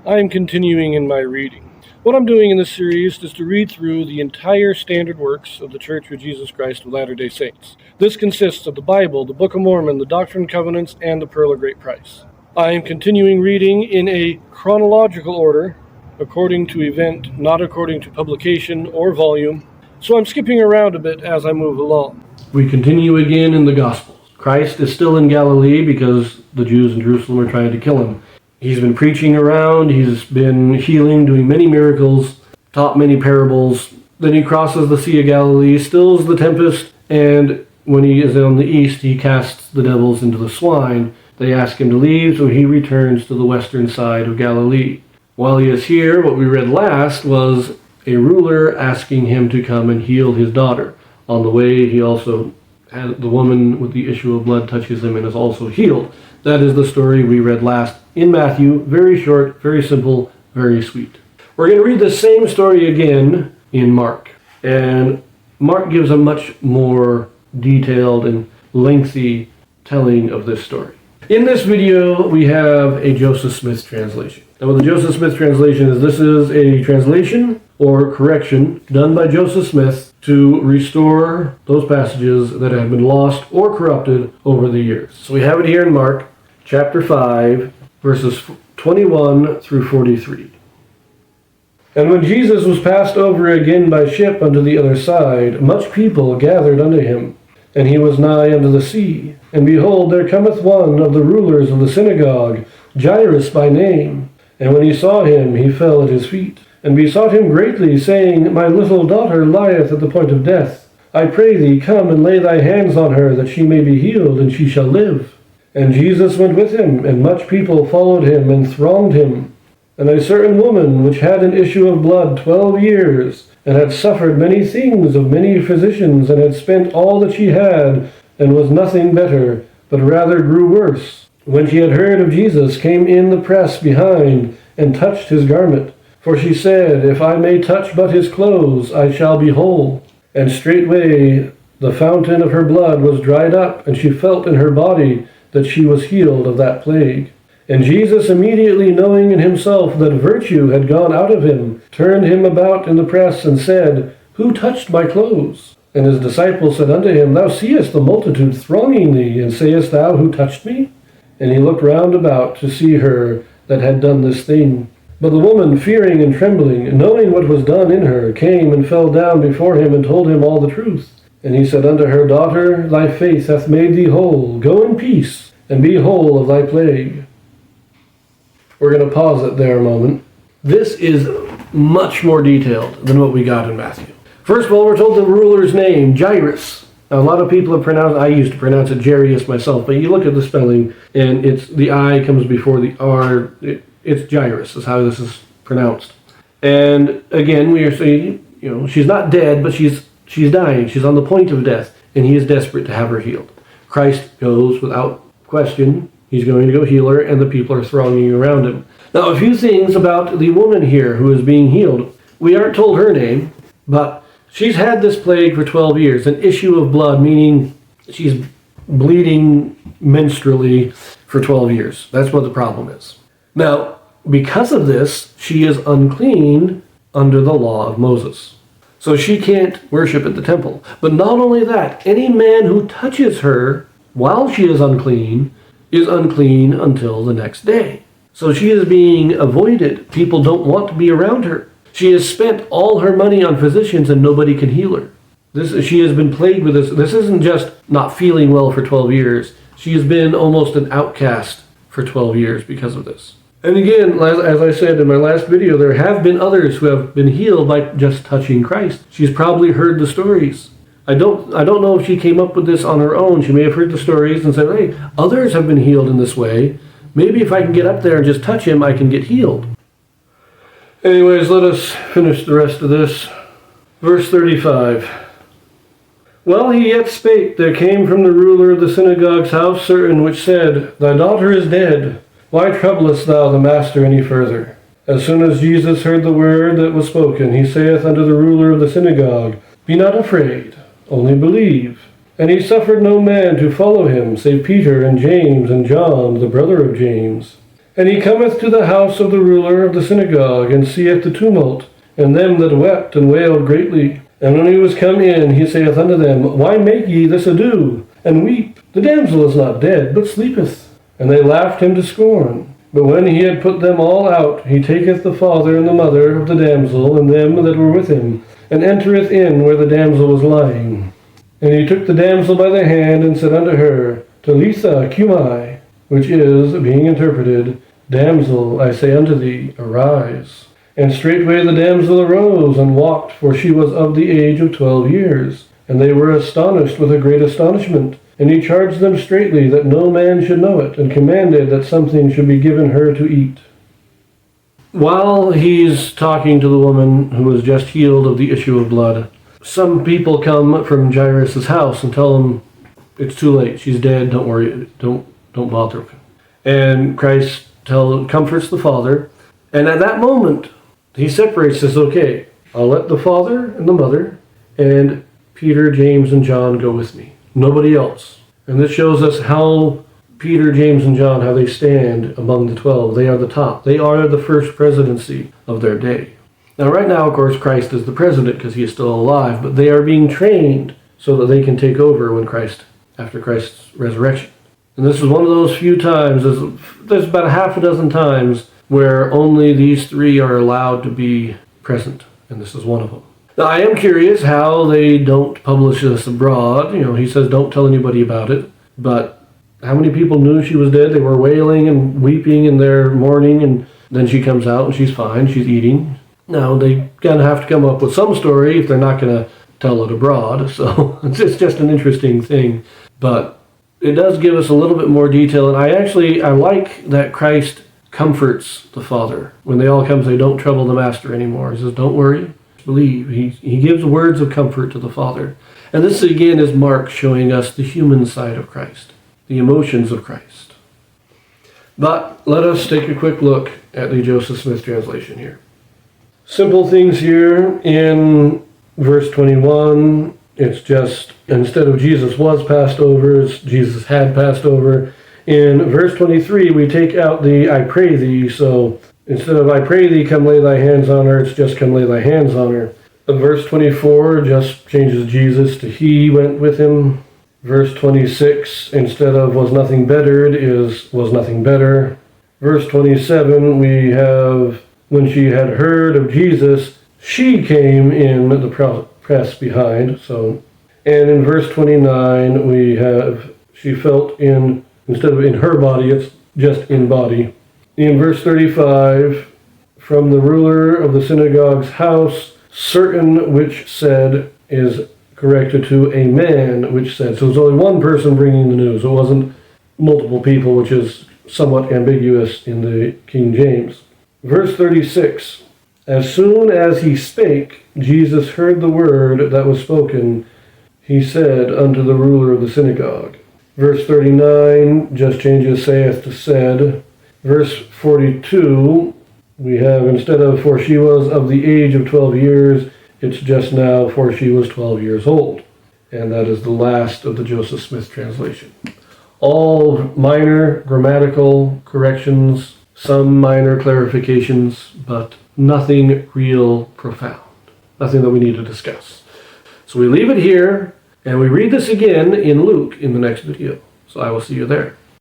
I am continuing in my reading. What I'm doing in this series is to read through the entire standard works of the Church of Jesus Christ of Latter-day Saints. This consists of the Bible, the Book of Mormon, the Doctrine and Covenants, and the Pearl of Great Price. I am continuing reading in a chronological order, according to event, not according to publication or volume, so I'm skipping around a bit as I move along. We continue again in the Gospels. Christ is still in Galilee because the Jews in Jerusalem are trying to kill him. He's been preaching around, he's been healing, doing many miracles, taught many parables. Then he crosses the Sea of Galilee, stills the tempest, and when he is on the east, he casts the devils into the swine. They ask him to leave, so he returns to the western side of Galilee. While he is here, what we read last was a ruler asking him to come and heal his daughter. On the way, he also had the woman with the issue of blood touches him and is also healed. That is the story we read last in Matthew. Very short, very simple, very sweet. We're going to read the same story again in Mark. And Mark gives a much more detailed and lengthy telling of this story. In this video, we have a Joseph Smith translation. Now, what the Joseph Smith translation is, this is a translation or correction done by Joseph Smith to restore those passages that have been lost or corrupted over the years. So we have it here in Mark chapter 5, verses 21 through 43. And when Jesus was passed over again by ship unto the other side, much people gathered unto him, and he was nigh unto the sea. And behold, there cometh one of the rulers of the synagogue, Jairus by name. And when he saw him, he fell at his feet, and besought him greatly, saying, My little daughter lieth at the point of death. I pray thee, come and lay thy hands on her, that she may be healed, and she shall live. And Jesus went with him, and much people followed him, and thronged him. And a certain woman, which had an issue of blood 12 years, and had suffered many things of many physicians, and had spent all that she had, and was nothing better, but rather grew worse, when she had heard of Jesus, came in the press behind, and touched his garment. For she said, If I may touch but his clothes, I shall be whole. And straightway the fountain of her blood was dried up, and she felt in her body that she was healed of that plague. And Jesus, immediately knowing in himself that virtue had gone out of him, turned him about in the press, and said, Who touched my clothes? And his disciples said unto him, Thou seest the multitude thronging thee, and sayest thou, Who touched me? And he looked round about to see her that had done this thing. But the woman, fearing and trembling, knowing what was done in her, came and fell down before him, and told him all the truth. And he said unto her, Daughter, thy faith hath made thee whole. Go in peace, and be whole of thy plague. We're going to pause it there a moment. This is much more detailed than what we got in Matthew. First of all, we're told the ruler's name, Jairus. Now, a lot of people have pronounced, I used to pronounce it Jairus myself, but you look at the spelling, and it's the I comes before the R. It's Jairus is how this is pronounced. And again, we are saying, she's not dead, but she's dying. She's on the point of death, and he is desperate to have her healed. Christ goes without question. He's going to go heal her, and the people are thronging around him. Now, a few things about the woman here who is being healed. We aren't told her name, but she's had this plague for 12 years, an issue of blood, meaning she's bleeding menstrually for 12 years. That's what the problem is. Now, because of this, she is unclean under the law of Moses. So she can't worship at the temple. But not only that, any man who touches her while she is unclean until the next day. So she is being avoided. People don't want to be around her. She has spent all her money on physicians and nobody can heal her. She has been plagued with this. This isn't just not feeling well for 12 years. She has been almost an outcast for 12 years because of this. And again, as I said in my last video, there have been others who have been healed by just touching Christ. She's probably heard the stories. I don't know if she came up with this on her own. She may have heard the stories and said, hey, others have been healed in this way. Maybe if I can get up there and just touch him, I can get healed. Anyways, let us finish the rest of this. Verse 35. While he yet spake, there came from the ruler of the synagogue's house certain which said, Thy daughter is dead. Why troublest thou the master any further? As soon as Jesus heard the word that was spoken, he saith unto the ruler of the synagogue, Be not afraid, only believe. And he suffered no man to follow him, save Peter and James and John, the brother of James. And he cometh to the house of the ruler of the synagogue, and seeth the tumult, and them that wept and wailed greatly. And when he was come in, he saith unto them, Why make ye this ado, and weep? The damsel is not dead, but sleepeth. And they laughed him to scorn. But when he had put them all out, he taketh the father and the mother of the damsel, and them that were with him, and entereth in where the damsel was lying. And he took the damsel by the hand, and said unto her, Talitha cumi, which is, being interpreted, Damsel, I say unto thee, arise. And straightway the damsel arose, and walked, for she was of the age of 12 years. And they were astonished with a great astonishment. And he charged them straitly that no man should know it, and commanded that something should be given her to eat. While he's talking to the woman who was just healed of the issue of blood, some people come from Jairus' house and tell him, it's too late, she's dead, don't worry, don't bother. And Christ comforts the father, and at that moment, he separates, says, okay, I'll let the father and the mother and Peter, James, and John go with me. Nobody else. And this shows us how Peter, James, and John, how they stand among the 12. They are the top. They are the first presidency of their day. Now, right now, of course, Christ is the president because he is still alive, but they are being trained so that they can take over after Christ's resurrection. And this is one of those few times, there's about a half a dozen times where only these three are allowed to be present, and this is one of them. Now, I am curious how they don't publish this abroad. He says don't tell anybody about it, but how many people knew she was dead? They were wailing and weeping in their mourning, and then she comes out and she's fine, she's eating. Now, they're going to have to come up with some story if they're not going to tell it abroad, so it's just an interesting thing. But it does give us a little bit more detail, and I like that Christ comforts the Father. When they all come, say, don't trouble the Master anymore. He says, don't worry, believe. He gives words of comfort to the Father. And this, again, is Mark showing us the human side of Christ, the emotions of Christ. But let us take a quick look at the Joseph Smith translation here. Simple things here in verse 21. It's just, instead of Jesus was passed over, it's Jesus had passed over. In verse 23, we take out the I pray thee. So instead of I pray thee, come lay thy hands on her, it's just come lay thy hands on her. And verse 24 just changes Jesus to he went with him. Verse 26, instead of was nothing bettered, is was nothing better. Verse 27, we have when she had heard of Jesus, she came in the press behind. So, and in verse 29, we have she felt in, instead of in her body, it's just in body. In verse 35, from the ruler of the synagogue's house, certain which said is corrected to a man which said. So it's only one person bringing the news. It wasn't multiple people, which is somewhat ambiguous in the King James. Verse 36, as soon as he spake, Jesus heard the word that was spoken. He said unto the ruler of the synagogue. Verse 39 just changes saith to said. Verse 42, we have instead of for she was of the age of 12 years, it's just now for she was 12 years old. And that is the last of the Joseph Smith translation. All minor grammatical corrections, some minor clarifications, but nothing real profound. Nothing that we need to discuss. So we leave it here, and we read this again in Luke in the next video. So I will see you there.